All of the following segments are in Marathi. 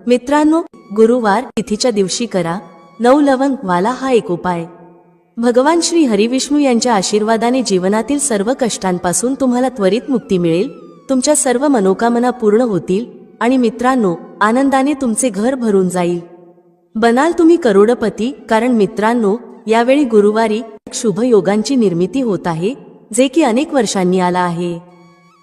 मित्रांनो, गुरुवार तिथीच्या दिवशी करा 9 लवंग वाला हा एक उपाय। भगवान श्री हरिविष्णू यांच्या आशीर्वादाने जीवनातील सर्व कष्टांपासून तुम्हाला त्वरित मुक्ती मिळेल, तुमच्या सर्व मनोकामना पूर्ण होतील आणि मित्रांनो, आनंदाने तुमचे घर भरून जाईल। बनाल तुम्ही करोडपती, कारण मित्रांनो, यावेळी गुरुवारी शुभ योगांची निर्मिती होत आहे, जे की अनेक वर्षांनी आला आहे।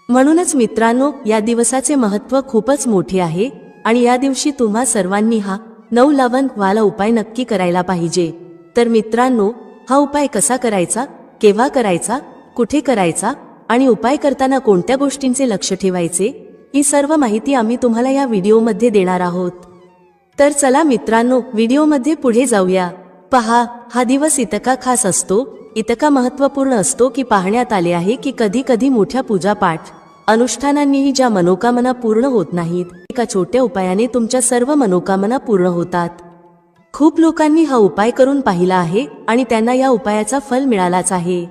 म्हणूनच मित्रांनो, या दिवसाचे महत्त्व खूपच मोठे आहे आणि या दिवशी तुम्हा सर्वांनी हा 9 लवंग वाला उपाय नक्की करायला पाहिजे। तर मित्रांनो, हा उपाय कसा करायचा, केव्हा करायचा, कुठे करायचा आणि उपाय करताना कोणत्या गोष्टींचे लक्ष ठेवायचे, ही सर्व माहिती आम्ही तुम्हाला या व्हिडिओमध्ये देणार आहोत। तर चला मित्रांनो, व्हिडिओमध्ये पुढे जाऊया। पहा, हा दिवस इतका खास असतो, इतका महत्त्वपूर्ण असतो की पाहण्यात आले आहे की कधी कधी मोठ्या पूजापाठ अनुष्ठानांनीही ज्या मनोकामना पूर्ण होत नाहीत, एका छोट्या उपायाने तुमच्या सर्व मनोकामना पूर्ण होतात। खूप लोकांनी हा उपाय करून पाहिला आहे आणि त्यांना या उपायाचा फल मिळालाच आहे।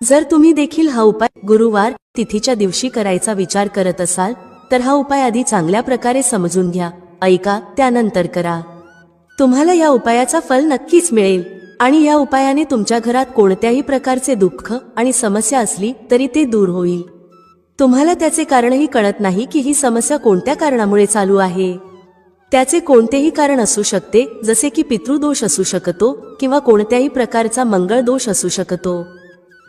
जर तुम्ही देखील हा उपाय गुरुवार तिथीच्या दिवशी करायचा विचार करत असाल, तर हा उपाय आधी चांगल्या प्रकारे समजून घ्या, ऐका, त्यानंतर करा। तुम्हाला या उपायाचा फल नक्कीच मिळेल आणि या उपायाने तुमच्या घरात कोणत्याही प्रकारचे दुःख आणि समस्या असली तरी ते दूर होईल। तुम्हाला त्याचे कारणही कळत नाही की ही समस्या कोणत्या कारणामुळे चालू आहे। त्याचे कोणतेही कारण असू शकते, जसे की पितृदोष असू शकतो किंवा कोणत्याही प्रकारचा मंगळ दोष असू शकतो,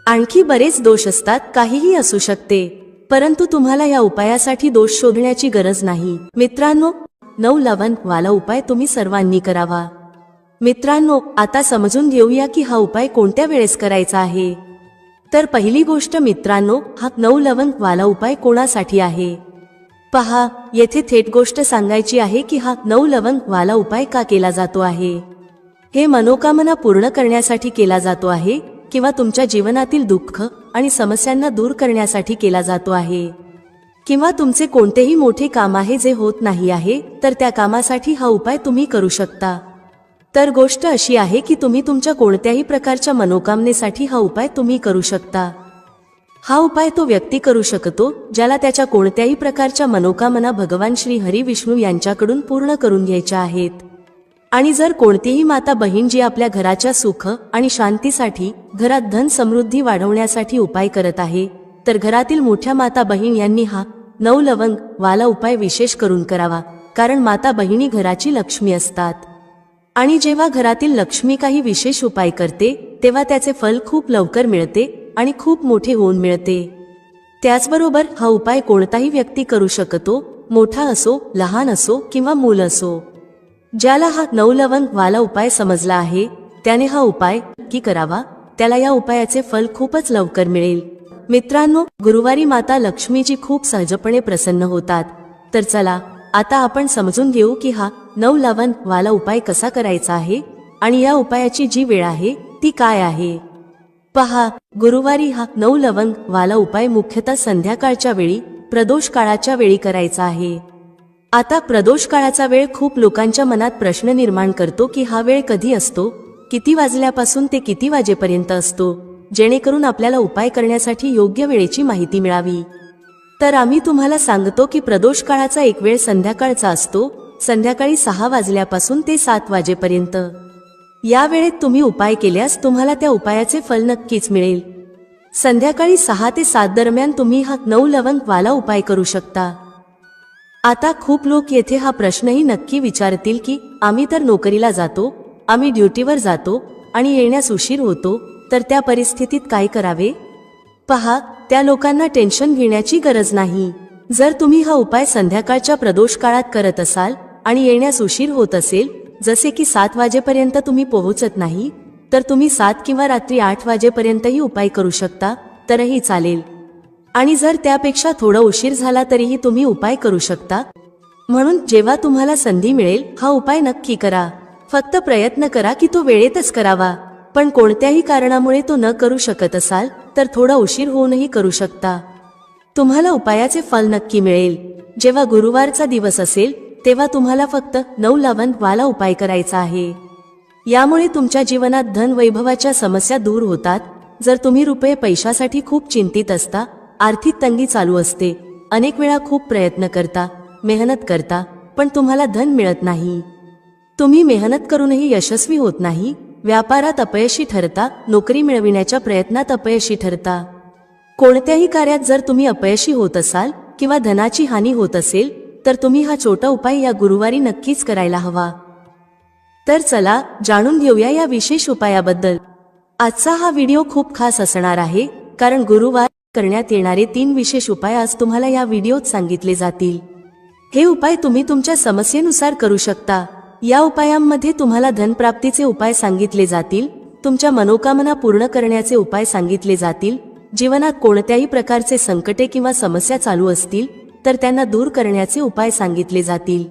आणखी बरेच दोष असतात, काहीही असू शकते। परंतु तुम्हाला या उपायासाठी दोष शोधण्याची गरज नाही। मित्रांनो, 9 लवंग वाला उपाय तुम्ही सर्वांनी करावा। मित्रांनो, आता समजून घेऊया की हा उपाय कोणत्या वेळेस करायचा आहे। तर पहिली गोष्ट मित्रांनो, हा 9 लवंग वाला उपाय कोणासाठी आहे। पहा, येथे थेट गोष्ट सांगायची आहे की हा 9 लवंग वाला उपाय का केला जातो आहे। हे मनोकामना पूर्ण करण्यासाठी केला जातो आहे किंवा तुमच्या जीवनातील दुःख आणि समस्यांना दूर करण्यासाठी केला जातो आहे, किंवा तुमचे कोणतेही मोठे काम आहे जे होत नाही आहे, तर त्या कामासाठी हा उपाय तुम्ही करू शकता। तर गोष्ट अशी आहे की तुम्ही तुमच्या कोणत्याही प्रकारच्या मनोकामनेसाठी हा उपाय तुम्ही करू शकता। हा उपाय तो व्यक्ती करू शकतो ज्याला त्याच्या कोणत्याही प्रकारच्या मनोकामना भगवान श्री हरिविष्णू यांच्याकडून पूर्ण करून घ्यायच्या आहेत। आणि जर कोणतीही माता बहीण जी आपल्या घराच्या सुख आणि शांतीसाठी, घरात धन समृद्धी वाढवण्यासाठी उपाय करत आहे, तर घरातील मोठ्या माता बहीण यांनी हा 9 लवंग वाला उपाय विशेष करून करावा, कारण माता बहिणी घराची लक्ष्मी असतात आणि जेव्हा घरातील लक्ष्मी काही विशेष उपाय करते, तेव्हा त्याचे फल खूप लवकर मिळते आणि खूप मोठे होऊन मिळते। त्याचबरोबर हा उपाय कोणताही व्यक्ती करू शकतो, मोठा असो, लहान असो किंवा मूल असो। ज्याला हा 9 लवंग वाला उपाय समजला आहे, त्याने हा उपाय नक्की करावा, त्याला या उपायाचे फल खूपच लवकर मिळेल। मित्रांनो, गुरुवारी माता लक्ष्मीजी खूप सहजपणे प्रसन्न होतात। तर चला, आता आपण समजून घेऊ की हा 9 लवंग वाला उपाय कसा करायचा आहे आणि या उपायाची जी वेळ आहे ती काय आहे। पहा, गुरुवारी हा 9 लवंग वाला उपाय मुख्यतः संध्याकाळच्या वेळी, प्रदोष काळाच्या वेळी करायचा आहे। आता प्रदोष काळाचा वेळ खूप लोकांच्या मनात प्रश्न निर्माण करतो की हा वेळ कधी असतो, किती वाजल्यापासून ते किती वाजेपर्यंत असतो, जेणेकरून आपल्याला उपाय करण्यासाठी योग्य वेळेची माहिती मिळावी। तर आम्ही तुम्हाला सांगतो की प्रदोष काळाचा एक वेळ संध्याकाळचा असतो, संध्याकाळी 6 वाजल्यापासून ते 7 वाजेपर्यंत। या वेळेत तुम्ही उपाय केल्यास तुम्हाला त्या उपायाचे फल नक्कीच मिळेल। संध्याकाळी 6 ते 7 दरम्यान तुम्ही हा 9 लवंग वाला उपाय करू शकता। आता खूप लोक येथे हा प्रश्नही नक्की विचारतील की आम्ही तर नोकरीला जातो, आम्ही ड्युटीवर जातो आणि येण्यास उशीर होतो, तर त्या परिस्थितीत काय करावे। पहा, त्या लोकांना टेन्शन घेण्याची गरज नाही। जर तुम्ही हा उपाय संध्याकाळच्या प्रदोष काळात करत असाल आणि येण्यास उशीर होत असेल, जसे की 7 वाजेपर्यंत तुम्ही पोहोचत नाही, तर तुम्ही 7 किंवा रात्री 8 वाजेपर्यंतही उपाय करू शकता, तरही चालेल। आणि जर त्यापेक्षा थोडा उशीर झाला तरीही तुम्ही उपाय करू शकता। म्हणून जेव्हा तुम्हाला संधी मिळेल, हा उपाय नक्की करा। फक्त प्रयत्न करा की तो वेळेतच करावा, पण कोणत्याही कारणामुळे तो न करू शकत असाल, तर थोडा उशीर होऊनही करू शकता। तुम्हाला उपायाचे फल नक्की मिळेल। जेव्हा गुरुवारचा दिवस असेल, तेव्हा तुम्हाला फक्त 9 लवंग वाला उपाय करायचा आहे। यामुळे तुमच्या जीवनात धन वैभवाच्या समस्या दूर होतात। जर तुम्ही रुपये पैशासाठी खूप चिंतित असता, आर्थिक तंगी चालू असते, अनेक वेळा खूप प्रयत्न करता, मेहनत करता, पण तुम्हाला धन मिळत नाही. तुम्ही मेहनत करूनही यशस्वी होत नाही. व्यापारात अपयशी ठरता, नोकरी मिळविण्याच्या प्रयत्नात अपयशी ठरता. कोणत्याही कार्यात जर तुम्ही अपयशी होत असाल किंवा धनाची हानी होत असेल तर तुम्ही हा छोटा उपाय या गुरुवारी नक्कीच करायला हवा. तर चला जाणून घेऊया या विशेष उपायाबद्दल. आजचा हा व्हिडिओ खूप खास असणार आहे, कारण गुरुवार करण्यात येणारे 3 विशेष उपाय आज तुम्हाला या व्हिडिओत सांगितले जातील. हे उपाय तुम्ही तुमच्या समस्येनुसार करू शकता. या उपायांमध्ये तुम्हाला धनप्राप्तीचे उपाय सांगितले जातील, तुमच्या मनोकामना पूर्ण करण्याचे उपाय सांगितले जातील. जीवनात कोणत्याही प्रकारचे संकटे किंवा समस्या चालू असतील तर त्यांना दूर करण्याचे उपाय सांगितले जातील.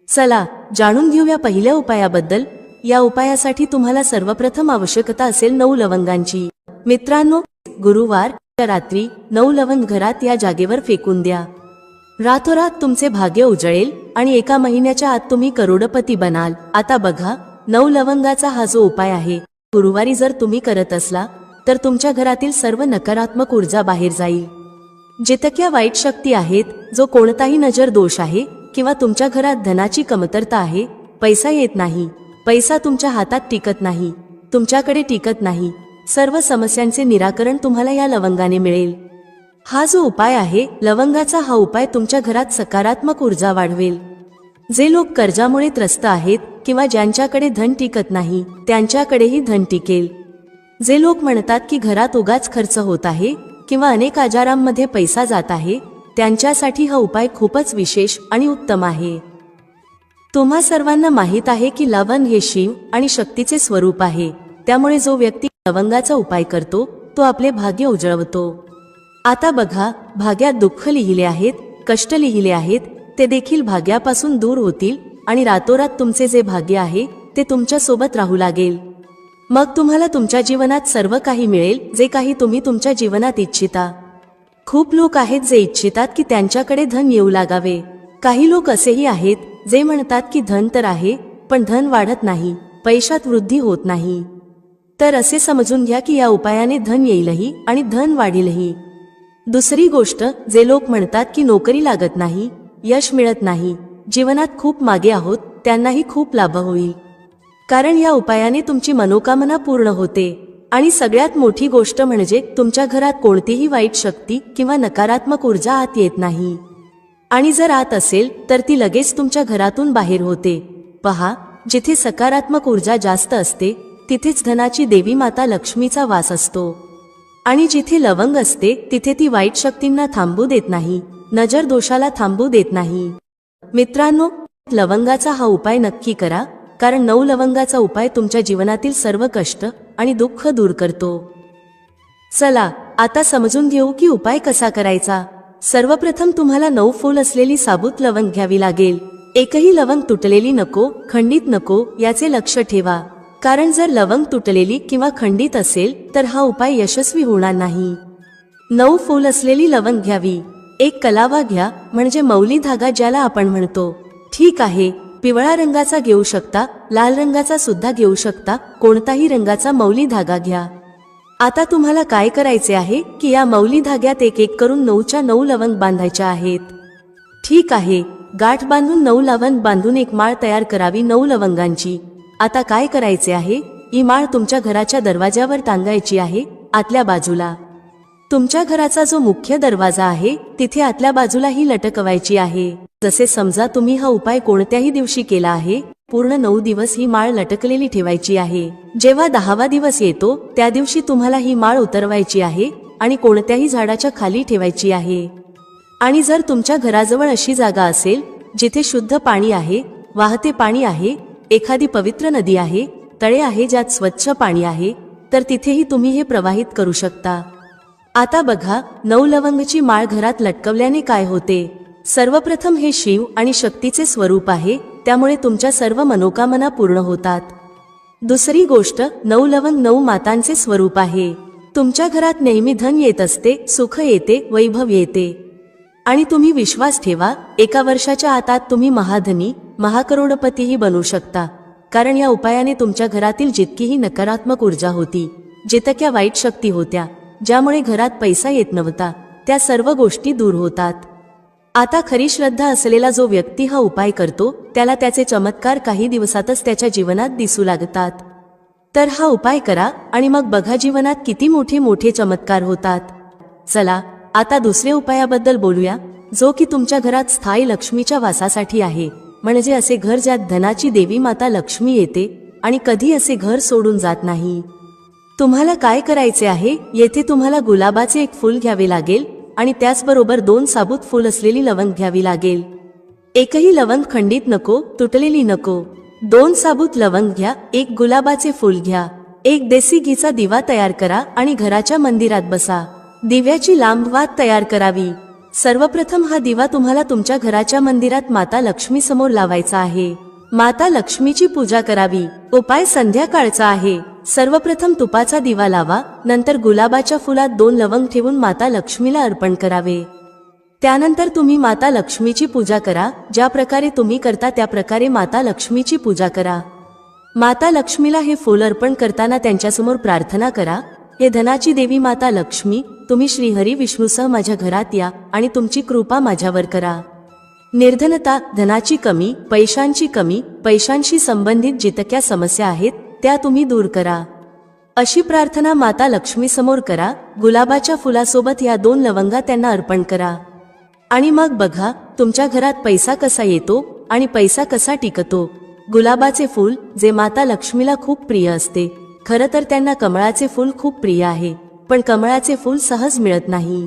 चला जाणून घेऊया पहिल्या उपायाबद्दल. या उपायासाठी तुम्हाला सर्वप्रथम आवश्यकता असेल 9 लवंगांची. मित्रांनो, गुरुवार रात्री 9 लवंग घरात या जागेवर फेकून द्या. रातोरात तुमचे भाग्य उजळेल आणि 1 महिन्याच्या आत तुम्ही करोडपती बनाल. आता बघा, 9 लवंगाचा हा जो उपाय आहे, गुरुवारी जर तुम्ही करत असला तर तुमच्या घरातील सर्व नकारात्मक ऊर्जा बाहेर जाईल. जितक्या वाईट शक्ती आहेत, जो कोणताही नजर दोष आहे किंवा तुमच्या घरात धनाची कमतरता आहे, पैसा येत नाही, पैसा तुमच्या हातात टिकत नाही, तुमच्याकडे टिकत नाही, सर्व समस्यांचे निराकरण तुम्हाला या लवंगाने मिळेल. हा जो उपाय आहे, लवंगाचा हा उपाय तुमच्या घरात सकारात्मक ऊर्जा वाढवेल. जे लोक कर्जामुळे त्रस्त आहेत किंवा ज्यांच्याकडे धन टिकत नाही, त्यांच्याकडेही धन टिकेल. जे लोक म्हणतात की घरात उगाच खर्च होत आहे किंवा अनेक आजारांमध्ये पैसा जात आहे, त्यांच्यासाठी हा उपाय खूपच विशेष आणि उत्तम आहे. तुम्हा सर्वांना माहीत आहे की लवंग हे शिव आणि शक्तीचे स्वरूप आहे. त्यामुळे जो व्यक्ती लवंगाचा उपाय करतो तो आपले भाग्य उजळवतो. आता बघा, भाग्यात दुःख लिहिले आहेत, कष्ट लिहिले आहेत, ते देखील भाग्यापासून दूर होतील आणि रातोरात तुमचे जे भाग्य आहे ते तुमच्या सोबत राहू लागेल. मग तुम्हाला तुमच्या जीवनात सर्व काही मिळेल जे काही तुम्ही तुमच्या जीवनात इच्छिता. खूप लोक आहेत जे इच्छितात की त्यांच्याकडे धन येऊ लागावे. काही लोक असेही आहेत जे म्हणतात की धन तर आहे पण धन वाढत नाही, पैशात वृद्धी होत नाही. तर असे समजून घ्या की या उपायाने धन येईलही आणि धन वाढीलही. दुसरी गोष्ट, जे लोक म्हणतात की नोकरी लागत नाही, यश मिळत नाही, जीवनात खूप मागे आहोत, त्यांनाही खूप लाभ होईल. कारण या उपायाने तुमची मनोकामना पूर्ण होते. आणि सगळ्यात मोठी गोष्ट म्हणजे तुमच्या घरात कोणतीही वाईट शक्ती किंवा नकारात्मक ऊर्जा आत येत नाही. आणि जर आत असेल तर ती लगेच तुमच्या घरातून बाहेर होते. पहा, जिथे सकारात्मक ऊर्जा जास्त असते तिथेच धनाची देवी माता लक्ष्मीचा वास असतो. आणि जिथे लवंग असते तिथे ती वाईट शक्तींना थांबू देत नाही, नजर दोषाला थांबू देत नाही. मित्रांनो, लवंगाचा हा उपाय नक्की करा, कारण 9 लवंगाचा उपाय तुमच्या जीवनातील सर्व कष्ट आणि दुःख दूर करतो. चला आता समजून घेऊ की उपाय कसा करायचा. सर्वप्रथम तुम्हाला 9 फूल असलेली साबूत लवंग घ्यावी लागेल. एकही लवंग तुटलेली नको, खंडित नको याचे लक्ष ठेवा. कारण जर लवंग तुटलेली किंवा खंडित असेल तर हा उपाय यशस्वी होणार नाही. 9 फूल असलेली लवंग घ्यावी. एक कलावा घ्या, म्हणजे मौली धागा ज्याला आपण म्हणतो. ठीक आहे, पिवळा रंगाचा घेऊ शकता, लाल रंगाचा सुद्धा घेऊ शकता, कोणताही रंगाचा मौली धागा घ्या. आता तुम्हाला काय करायचे आहे की या मौली धाग्यात एक एक करून 9च्या 9 लवंग बांधायच्या आहेत. ठीक आहे, गाठ बांधून 9 लवंग बांधून एक माळ तयार करावी 9 लवंगांची. आता काय करायचे आहे, ही माळ तुमच्या घराच्या दरवाज्यावर टांगायची आहे, आतल्या बाजूला. तुमच्या घराचा जो मुख्य दरवाजा आहे तिथे आतल्या बाजूला ही लटकवायची आहे. जसे समजा तुम्ही हा उपाय कोणत्याही दिवशी केला आहे, पूर्ण 9 दिवस ही माळ लटकलेली ठेवायची आहे. जेव्हा 10वा दिवस येतो त्या दिवशी तुम्हाला ही माळ उतरवायची आहे आणि कोणत्याही झाडाच्या खाली ठेवायची आहे. आणि जर तुमच्या घराजवळ अशी जागा असेल जिथे शुद्ध पाणी आहे, वाहते पाणी आहे, एखादी पवित्र नदी आहे, तळे आहे ज्यात स्वच्छ पाणी आहे, तर तिथेही तुम्ही हे प्रवाहित करू शकता. आता बघा, 9 लवंगची माळ घरात लटकवल्याने काय होते. सर्वप्रथम हे शिव आणि शक्तीचे स्वरूप आहे, त्यामुळे तुमच्या सर्व मनोकामना पूर्ण होतात. दुसरी गोष्ट, 9 लवंग 9 मातांचे स्वरूप आहे. तुमच्या घरात नेहमी धन येत असते, सुख येते, वैभव येते. आणि तुम्ही विश्वास ठेवा, 1 वर्षाच्या आतात तुम्ही महाधनी, महाकरोडपतीही बनू शकता. कारण या उपायाने तुमच्या घरातील जितकीही नकारात्मक ऊर्जा होती, जितक्या वाईट शक्ती होत्या, ज्यामुळे घरात पैसा येत नव्हता, त्या सर्व गोष्टी दूर होतात. आता खरी श्रद्धा असलेला जो व्यक्ती हा उपाय करतो त्याला त्याचे चमत्कार काही दिवसातच त्याच्या जीवनात दिसू लागतात. तर हा उपाय करा आणि मग बघा जीवनात किती मोठे मोठे चमत्कार होतात. चला आता दुसऱ्या उपायाबद्दल बोलूया, जो की तुमच्या घरात स्थायी लक्ष्मीच्या वासासाठी आहे. म्हणजे असे घर ज्यात धनाची देवी माता लक्ष्मी येते आणि कधी असे घर सोडून जात नाही. तुम्हाला काय करायचे आहे, येथे तुम्हाला गुलाबाचे एक फूल घ्यावे लागेल आणि त्याचबरोबर 2 साबूत फूल असलेली लवंग घ्यावी लागेल. एकही लवंग खंडित नको, तुटलेली नको. 2 साबूत लवंग घ्या, एक गुलाबाचे फूल घ्या, एक देसी घीचा दिवा तयार करा आणि घराच्या मंदिरात बसा. दिव्याची लांब वात तयार करावी. सर्वप्रथम हा दिवा तुम्हाला तुमच्या घराच्या मंदिरात माता लक्ष्मी समोर लावायचा आहे. माता लक्ष्मीची पूजा करावी. उपाय संध्याकाळचा आहे. सर्वप्रथम तुपाचा दिवा लावा, नंतर गुलाबाच्या फुलात 2 लवंग ठेवून माता लक्ष्मीला अर्पण करावे. त्यानंतर तुम्ही माता लक्ष्मीची पूजा करा. ज्या प्रकारे तुम्ही करता त्या प्रकारे माता लक्ष्मीची पूजा करा. माता लक्ष्मीला हे फूल अर्पण करताना त्यांच्यासमोर प्रार्थना करा, हे धनाची देवी माता लक्ष्मी, तुम्ही श्री हरी विष्णूसह माझ्या घरात या आणि तुमची कृपा माझ्यावर करा. निर्धनता, धनाची कमी, पैशांशी संबंधित जितक्या समस्या आहेत त्या तुम्ही दूर करा. अशी प्रार्थना माता लक्ष्मी समोर करा. गुलाबाच्या फुलासोबत या 2 लवंगा त्यांना अर्पण करा. आणि मग बघा तुमच्या घरात पैसा कसा येतो आणि पैसा कसा टिकतो. गुलाबाचे फूल जे माता लक्ष्मीला खूप प्रिय असते. खरं तर त्यांना कमळाचे फूल खूप प्रिय आहे, पण कमळाचे फूल सहज मिळत नाही.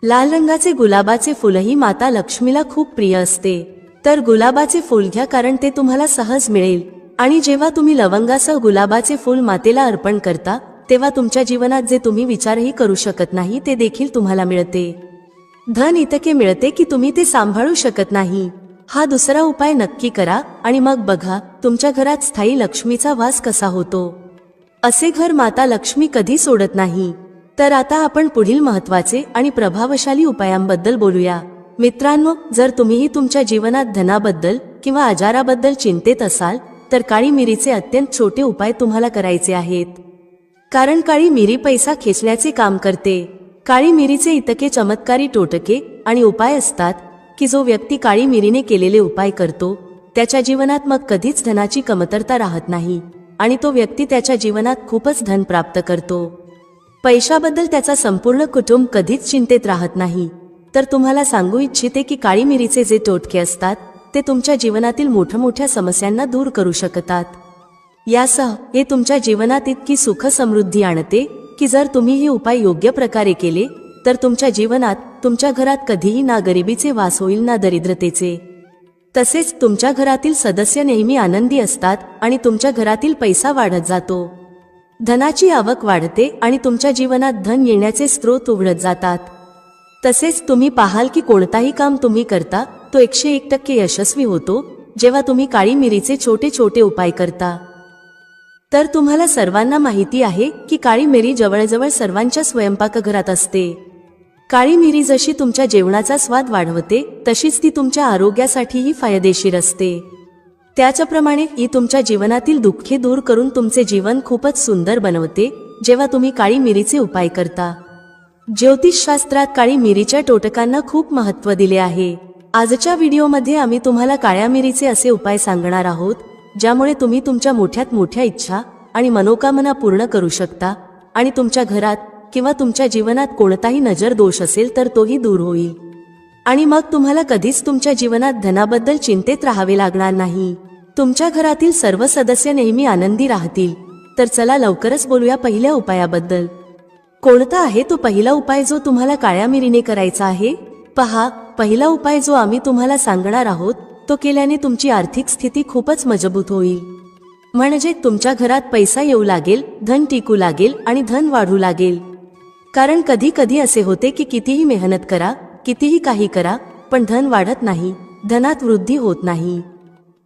लाल रंगाचे गुलाबाचे फूलही माता लक्ष्मीला खूप प्रिय असते. तर गुलाबाचे फूल घ्या, कारण ते तुम्हाला सहज मिळेल. आणि जेव्हा तुम्ही लवंगासह गुलाबाचे फूल मातेला अर्पण करता तेव्हा तुमच्या जीवनात जे तुम्ही विचारही करू शकत नाही ते देखील तुम्हाला मिळते. धन इतके मिळते की तुम्ही ते सांभाळू शकत नाही. हा दुसरा उपाय नक्की करा आणि मग बघा तुमच्या घरात स्थायी लक्ष्मीचा वास कसा होतो. असे घर माता लक्ष्मी कधी सोडत नाही. तर आता आपण पुढील महत्त्वाचे आणि प्रभावशाली उपायांबद्दल बोलूया. मित्रांनो, जर तुम्हीही तुमच्या जीवनात धनाबद्दल किंवा आजाराबद्दल चिंतेत असाल तर काळी मिरीचे अत्यंत छोटे उपाय तुम्हाला करायचे आहेत. कारण काळी मिरी पैसा खेचण्याचे काम करते. काळी मिरीचे इतके चमत्कारी टोटके आणि उपाय असतात की जो व्यक्ती काळी मिरीने केलेले उपाय करतो त्याच्या जीवनात मग कधीच धनाची कमतरता राहत नाही आणि तो व्यक्ती त्याच्या जीवनात खूपच धन प्राप्त करतो. पैशाबद्दल त्याचा संपूर्ण कुटुंब कधीच चिंतेत राहत नाही. तर तुम्हाला सांगू इच्छिते की काळी मिरीचे जे टोटके असतात ते तुमच्या जीवनातील मोठ्या समस्यांना दूर करू शकतात. यासह हे तुमच्या जीवनात इतकी सुख समृद्धी आणते की जर तुम्ही हे उपाय योग्य प्रकारे केले तर तुमच्या जीवनात, तुमच्या घरात कधीही ना गरिबीचे वास होईल ना दरिद्रतेचे. तसेच तुमच्या घरातील सदस्य नेहमी आनंदी असतात आणि तुमच्या घरातील पैसा वाढत जातो. धनाची आवक वाढते आणि तुमच्या जीवनात धन येण्याचे स्रोत उघडत जातात. तसेच तुम्ही पाहाल की कोणताही काम तुम्ही करता तो 101% यशस्वी होतो जेव्हा तुम्ही काळी मिरीचे छोटे छोटे उपाय करता. तर तुम्हाला सर्वांना माहिती आहे की काळी मिरी जवळजवळ सर्वांच्या स्वयंपाकघरात असते. काळी मिरी जशी तुमच्या जेवणाचा स्वाद वाढवते तशीच ती तुमच्या आरोग्यासाठीही फायदेशीर असते. त्याचप्रमाणे ही तुमच्या जीवनातील दुःखे दूर करून तुमचे जीवन खूपच सुंदर बनवते जेव्हा तुम्ही काळी मिरीचे उपाय करता. ज्योतिषशास्त्रात काळी मिरीच्या टोटकांना खूप महत्त्व दिले आहे. आजच्या व्हिडिओमध्ये आम्ही तुम्हाला काळ्या मिरीचे असे उपाय सांगणार आहोत ज्यामुळे तुम्ही तुमच्या मोठ्यात मोठ्या इच्छा आणि मनोकामना पूर्ण करू शकता आणि तुमच्या घरात किंवा तुमच्या जीवनात कोणताही नजर दोष असेल तर तोही दूर होईल. आणि मग तुम्हाला कधीच तुमच्या जीवनात धनाबद्दल चिंतेत राहावे लागणार नाही. तुमच्या घरातील सर्व सदस्य नेहमी आनंदी राहतील. तर चला लवकरच बोलूया पहिल्या उपायाबद्दल. कोणता आहे तो पहिला उपाय जो तुम्हाला काळ्या मिरीने करायचा आहे? पहा, पहिला उपाय जो आम्ही तुम्हाला सांगणार आहोत तो केल्याने तुमची आर्थिक स्थिती खूपच मजबूत होईल. म्हणजे तुमच्या घरात पैसा येऊ लागेल, धन टिकू लागेल आणि धन वाढू लागेल. कारण कधी कधी असे होते की कितीही मेहनत करा, कितीही काही करा, पण धन वाढत नाही, धनात वृद्धी होत नाही.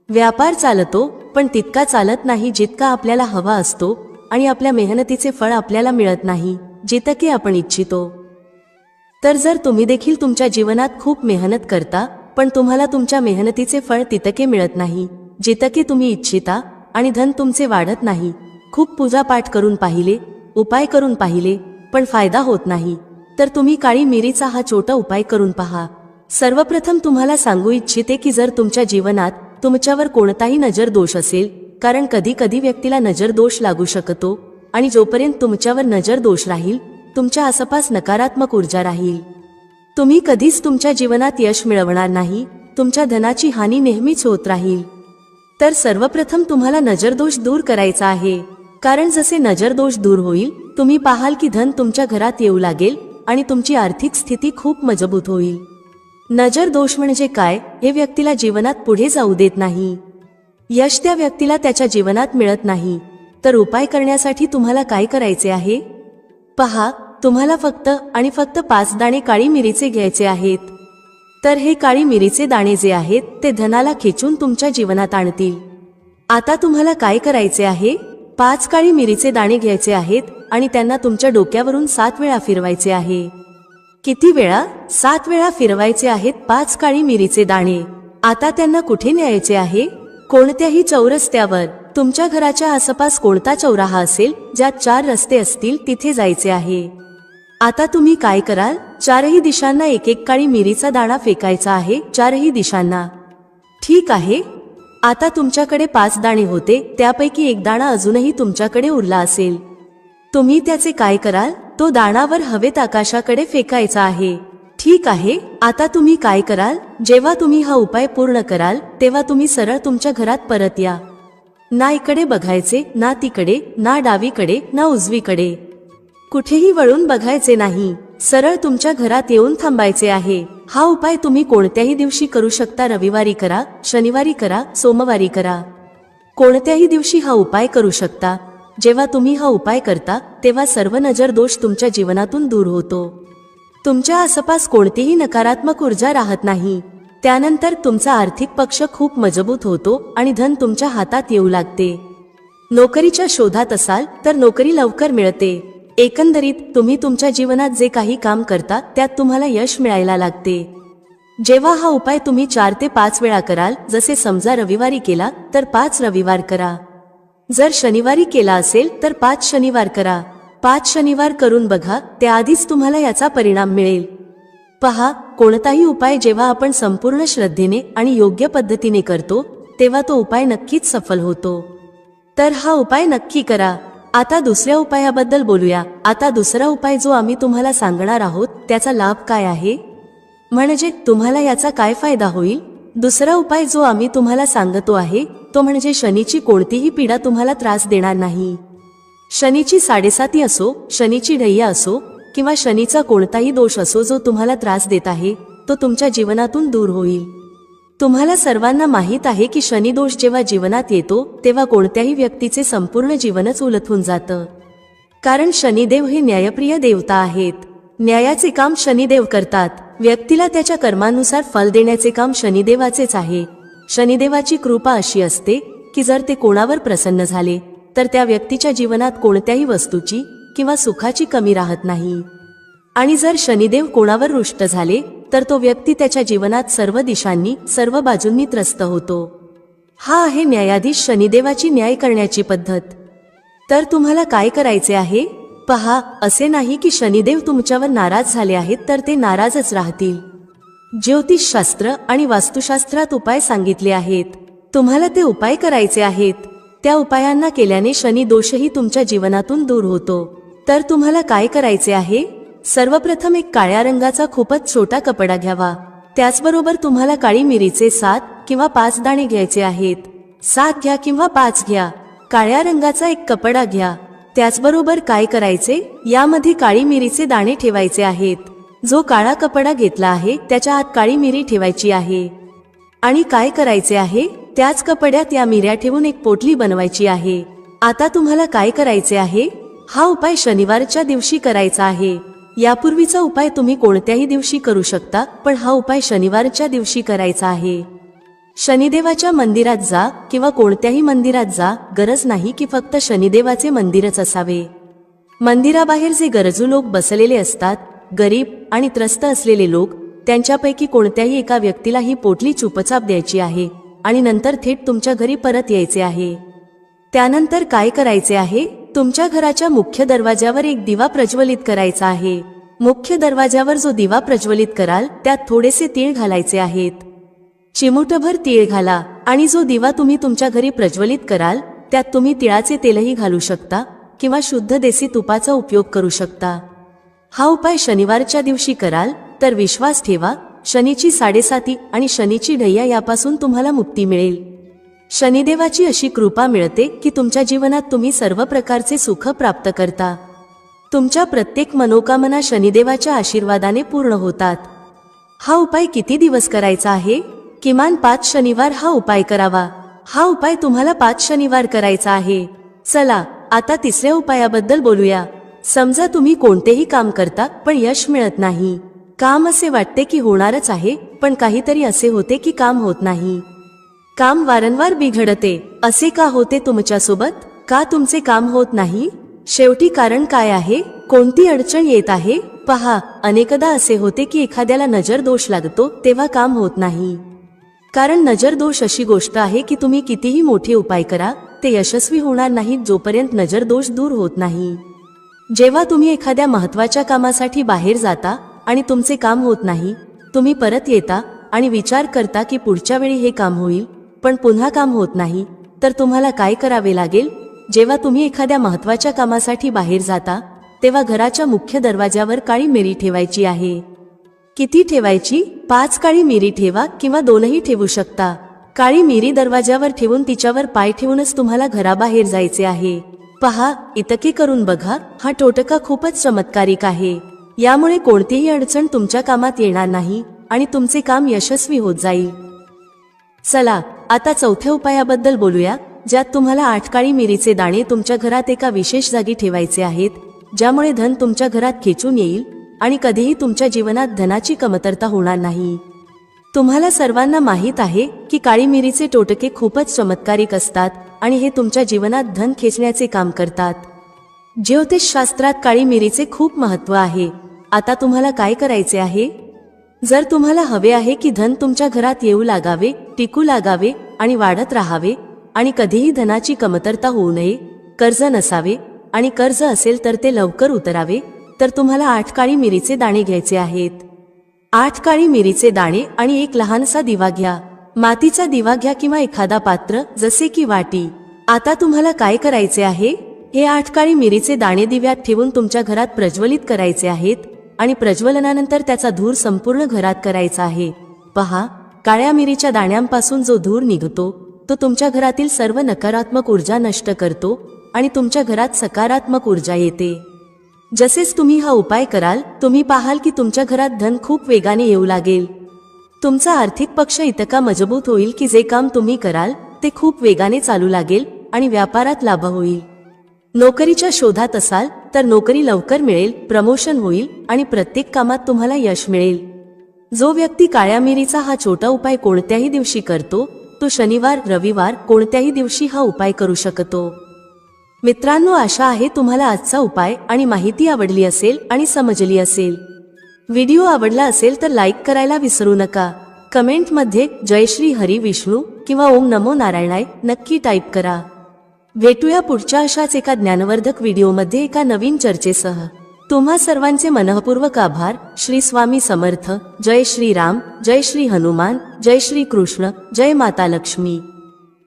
व्यापार चालतो पण तितका चालत नाही जितका आपल्याला हवा असतो आणि आपल्या मेहनतीचे फळ आपल्याला मिळत नाही जितके आपण इच्छितो. तर जर तुम्ही देखील तुमच्या जीवनात खूप मेहनत करता पण तुम्हाला तुमच्या मेहनतीचे फळ तितके मिळत नाही जितके तुम्ही इच्छिता आणि धन तुमचे वाढत नाही, खूप पूजापाठ करून पाहिले, उपाय करून पाहिले पण फायदा होत नाही, तर तुम्ही काळी मिरीचा हा छोटा उपाय करून पहा. सर्वप्रथम तुम्हाला सांगू इच्छिते की जर तुमच्या जीवनात तुमच्यावर कोणताही नजर दोष असेल, कारण कधी कधी व्यक्तीला नजर दोष लागू शकतो, आणि जोपर्यंत तुमच्यावर नजर दोष राहील तुमच्या आसपास नकारात्मक ऊर्जा राहील, तुम्ही कधीच तुमच्या जीवनात यश मिळवणार नाही, तुमच्या धनाची हानी नेहमीच होत राहील। तर सर्वप्रथम तुम्हाला नजरदोष दूर करायचा आहे, कारण जसे नजरदोष दूर होईल तुम्ही पाहाल की धन तुमच्या घरात येऊ लागेल आणि तुमची आर्थिक स्थिती खूप मजबूत होईल। नजर दोष म्हणजे काय हे व्यक्तीला जीवनात पुढे जाऊ देत नाही, यश त्या व्यक्तीला त्याच्या जीवनात मिळत नाही। तर उपाय करण्यासाठी तुम्हाला काय करायचे आहे पहा, तुम्हाला फक्त आणि फक्त 5 दाणे काळी मिरीचे घ्यायचे आहेत। तर हे काळी मिरीचे दाणे जे आहेत ते धनाला खेचून तुमच्या जीवनात आणतील। आता तुम्हाला काय करायचे आहे, 5 काळी मिरीचे दाणे घ्यायचे आहेत आणि त्यांना तुमच्या डोक्यावरून 7 वेळा फिरवायचे आहे। किती वेळा? 7 वेळा फिरवायचे आहेत 5 काळी मिरीचे दाणे। आता त्यांना कुठे न्यायचे आहे? कोणत्याही चौरस्त्यावर, तुमच्या घराच्या आसपास कोणता चौराहा असेल ज्यात 4 रस्ते असतील तिथे जायचे आहे। आता तुम्ही काय कराल, 4ही दिशांना एक एक काळी मिरीचा दाणा फेकायचा आहे, 4ही दिशांना। ठीक आहे। आता तुमच्याकडे 5 दाणे होते, त्यापैकी एक दाणा अजूनही तुमच्याकडे उरला असेल, तुम्ही त्याचे काय कराल, तो दाणावर हवेत आकाशाकडे फेकायचा आहे। ठीक आहे। आता तुम्ही काय कराल, जेव्हा तुम्ही हा उपाय पूर्ण कराल तेव्हा तुम्ही सरळ तुमच्या घरात परत या। ना इकडे बघायचे, ना तिकडे, ना डावीकडे, ना उजवीकडे, कुठेही वळून बघायचे नाही, सरळ तुमच्या घरात येऊन थांबायचे आहे। हा उपाय तुम्ही कोणत्याही दिवशी करू शकता, रविवारी करा, शनिवारी करा, सोमवारी करा, कोणत्याही दिवशी हा उपाय करू शकता। जेव्हा तुम्ही हा उपाय करता तेव्हा सर्व नजर दोष तुमच्या जीवनातून दूर होतो, तुमच्या आसपास कोणतीही नकारात्मक ऊर्जा राहत नाही। त्यानंतर तुमचा आर्थिक पक्ष खूप मजबूत होतो आणि धन तुमच्या हातात येऊ लागते। नोकरीच्या शोधात असाल तर नोकरी लवकर मिळते। एकंदरीत तुम्ही तुमच्या जीवनात जे काही काम करता त्यात तुम्हाला यश मिळायला लागते। जेव्हा हा उपाय तुम्ही 4 ते 5 वेळा कराल, जसे समजा रविवारी केला तर 5 रविवार करा, जर शनिवारी केला असेल तर 5 शनिवार करा, 5 शनिवार करून बघा, त्याआधीच तुम्हाला याचा परिणाम मिळेल। पहा, कोणताही उपाय जेव्हा आपण संपूर्ण श्रद्धेने आणि योग्य पद्धतीने करतो तेव्हा तो उपाय नक्कीच सफल होतो। तर हा उपाय नक्की करा। आता दुसऱ्या उपायाबद्दल बोलूया। आता दुसरा उपाय जो आम्ही तुम्हाला सांगणार आहोत त्याचा लाभ काय आहे, म्हणजे तुम्हाला याचा काय फायदा होईल। दुसरा उपाय जो आम्ही तुम्हाला सांगतो आहे तो म्हणजे शनीची कोणतीही पीडा तुम्हाला त्रास देणार नाही। शनीची 7.5 असो, शनीची ढैया असो किंवा शनीचा कोणताही दोष असो जो तुम्हाला त्रास देत आहे तो तुमच्या जीवनातून दूर होईल। तुम्हाला सर्वांना माहीत आहे की शनी दोष जेव्हा जीवनात येतो तेव्हा कोणत्याही व्यक्तीचे संपूर्ण जीवनच उलथून जातं, कारण शनिदेव हे न्यायप्रिय देवता आहेत। न्यायाचे काम शनिदेव करतात, व्यक्तीला त्याच्या कर्मानुसार फल देण्याचे काम शनिदेवाचेच आहे। शनिदेवाची कृपा अशी असते की जर ते कोणावर प्रसन्न झाले तर त्या व्यक्तीच्या जीवनात कोणत्याही वस्तूची किंवा सुखाची कमी राहत नाही, आणि जर शनिदेव कोणावर रुष्ट झाले तर तो व्यक्ती त्याच्या जीवनात सर्व दिशांनी, सर्व बाजूंनी त्रस्त होतो। हा आहे न्यायाधीश शनिदेवाची न्याय करण्याची पद्धत। तर तुम्हाला काय करायचे आहे पहा, असे नाही की शनिदेव तुमच्यावर नाराज झाले आहेत तर ते नाराजच राहतील। ज्योतिषशास्त्र आणि वास्तुशास्त्रात उपाय सांगितले आहेत, तुम्हाला ते उपाय करायचे आहेत। त्या उपायांना केल्याने शनी दोषही तुमच्या जीवनातून दूर होतो। तर तुम्हाला काय करायचे आहे, सर्वप्रथम एक काळ्या रंगाचा खूपच छोटा कपडा घ्यावा, त्याचबरोबर तुम्हाला काळी मिरीचे 7 किंवा 5 दाणे घ्यायचे आहेत। 7 घ्या किंवा 5 घ्या, काळ्या रंगाचा एक कपडा घ्या। त्याचबरोबर काय करायचे, यामध्ये काळी मिरीचे दाणे ठेवायचे आहेत। जो काळा कपडा घेतला आहे त्याच्या आत काळी मिरी ठेवायची आहे, आणि काय करायचे आहे, त्याच कपड्यात या मिऱ्या ठेवून एक पोटली बनवायची आहे। आता तुम्हाला काय करायचे आहे, हा उपाय शनिवारच्या दिवशी करायचा आहे। यापूर्वीचा उपाय तुम्ही कोणत्याही दिवशी करू शकता, पण हा उपाय शनिवारच्या दिवशी करायचा आहे। शनिदेवाच्या मंदिरात जा किंवा कोणत्याही मंदिरात जा, गरज नाही की फक्त शनिदेवाचे मंदिरच असावे। मंदिराबाहेर जे गरजू लोक बसलेले असतात, गरीब आणि त्रस्त असलेले लोक, त्यांच्यापैकी कोणत्याही एका व्यक्तीला ही पोटली चुपचाप द्यायची आहे आणि नंतर थेट तुमच्या घरी परत यायचे आहे। त्यानंतर काय करायचे आहे, तुमच्या घराच्या मुख्य दरवाजावर एक दिवा प्रज्वलित करायचा आहे। मुख्य दरवाजावर जो दिवा प्रज्वलित कराल त्यात थोडेसे तीळ घालायचे आहेत. चिमूटभर तीळ घाला आणि जो दिवा तुम्ही तुमच्या घरी प्रज्वलित कराल त्यात तुम्ही तिळाचे तेलही घालू शकता किंवा शुद्ध देसी तुपाचा उपयोग करू शकता. हा उपाय शनिवारच्या दिवशी कराल तर विश्वास ठेवा, शनीची 7.5 आणि शनीची ढैया यापासून तुम्हाला मुक्ती मिळेल. शनिदेवाची अशी कृपा मिळते की तुमच्या जीवनात तुम्ही सर्व प्रकारचे सुख प्राप्त करता. तुमच्या प्रत्येक मनोकामना शनिदेवाच्या आशीर्वादाने पूर्ण होतात. हा उपाय किती दिवस करायचा आहे? किमान 5 शनिवार हा उपाय करावा. हा उपाय तुम्हाला 5 शनिवार करायचा आहे. चला आता तिसऱ्या उपायाबद्दल बोलूया. समजा तुम्ही कोणतेही काम करता पण यश मिळत नाही. काम असे वाटते की होणारच आहे पण काहीतरी असे होते की काम होत नाही. काम वारंवार बिघडते. असे का होते तुमच्यासोबत? का तुमचे काम होत नाही? शेवटी कारण काय आहे? कोणती अडचण येत आहे? पहा, अनेकदा असे होते की एखाद्याला नजर दोष लागतो तेव्हा काम होत नाही. कारण नजर दोष अशी गोष्ट आहे की तुम्ही कितीही मोठे उपाय करा ते यशस्वी होणार नाहीत जोपर्यंत नजर दोष दूर होत नाही. जेव्हा तुम्ही एखाद्या महत्त्वाच्या कामासाठी बाहेर जाता आणि तुमचे काम होत नाही, तुम्ही परत येता आणि विचार करता की पुढच्या वेळी हे काम होईल, पण पुन्हा काम होत नाही, तर तुम्हाला काय करावे लागेल? जेव्हा तुम्ही एखाद्या महत्त्वाच्या कामासाठी बाहेर जाता तेव्हा घराच्या मुख्य दरवाजावर काळी मिरी ठेवायची आहे. किती ठेवायची? 5 काळी मिरी ठेवा किंवा 2ही ठेवू शकता. काळी मिरी दरवाजावर ठेवून तिच्यावर पाय ठेवूनच तुम्हाला घराबाहेर जायचे आहे. पहा, इतके करून बघा, हा टोटका खूपच चमत्कारिक आहे. यामुळे कोणतीही अडचण तुमच्या कामात येणार नाही आणि तुमचे काम यशस्वी होत जाईल. चला आता चौथ्या उपायाबद्दल बोलूया, ज्यात तुम्हाला 8 काळी मिरीचे दाणे तुमच्या घरात एका विशेष जागी ठेवायचे आहेत, ज्यामुळे धन तुमच्या घरात खेचून येईल आणि कधीही तुमच्या जीवनात धनाची कमतरता होणार नाही. तुम्हाला सर्वांना माहीत आहे की काळी मिरीचे टोटके खूपच चमत्कारिक असतात आणि हे तुमच्या जीवनात धन खेचण्याचे काम करतात. ज्योतिषशास्त्रात काळी मिरीचे खूप महत्त्व आहे. आता तुम्हाला काय करायचे आहे? जर तुम्हाला हवे आहे की धन तुमच्या घरात येऊ लागावे, टिकू लागावे आणि वाढत राहावे आणि कधीही धनाची कमतरता होऊ नये, कर्ज नसावे आणि कर्ज असेल तर ते लवकर उतरावे, तर तुम्हाला 8 काळी मिरीचे दाणे घ्यायचे आहेत. 8 काळी मिरीचे दाणे आणि एक लहानसा दिवा घ्या. मातीचा दिवा घ्या किंवा एखादा पात्र जसे की वाटी. आता तुम्हाला काय करायचे आहे? हे 8 काळी मिरीचे दाणे दिव्यात ठेवून तुमच्या घरात प्रज्वलित करायचे आहेत आणि प्रज्वलनानंतर त्याचा धूर संपूर्ण घरात करायचा आहे. पहा, काळ्या मिरीच्या दाण्यांपासून जो धूर निघतो तो तुमच्या घरातील सर्व नकारात्मक ऊर्जा नष्ट करतो आणि तुमच्या घरात सकारात्मक ऊर्जा येते. जसेच तुम्ही हा उपाय कराल, तुम्ही पाहाल की तुमच्या घरात धन खूप वेगाने येऊ लागेल. तुमचा आर्थिक पक्ष इतका मजबूत होईल की जे काम तुम्ही कराल ते खूप वेगाने चालू लागेल आणि व्यापारात लाभ होईल. नोकरीच्या शोधात असाल तर नोकरी लवकर मिळेल, प्रमोशन होईल आणि प्रत्येक कामात तुम्हाला यश मिळेल. जो व्यक्ती काळ्या मिरीचा हा छोटा उपाय कोणत्याही दिवशी करतो तो शनिवार, रविवार कोणत्याही दिवशी हा उपाय करू शकतो. मित्रांनो, आशा आहे तुम्हाला आजचा उपाय आणि माहिती आवडली असेल आणि समजली असेल. व्हिडिओ आवडला असेल तर लाईक करायला विसरू नका. कमेंटमध्ये जय श्री हरी विष्णू किंवा ओम नमो नारायणाय नक्की टाईप करा. भेटूया पुढच्या अशाच एका ज्ञानवर्धक व्हिडिओमध्ये एका नवीन चर्चेसह. तुम्हा सर्वांचे मनःपूर्वक आभार. श्री स्वामी समर्थ. जय श्री राम, जय श्री हनुमान, जय श्री कृष्ण, जय माता लक्ष्मी.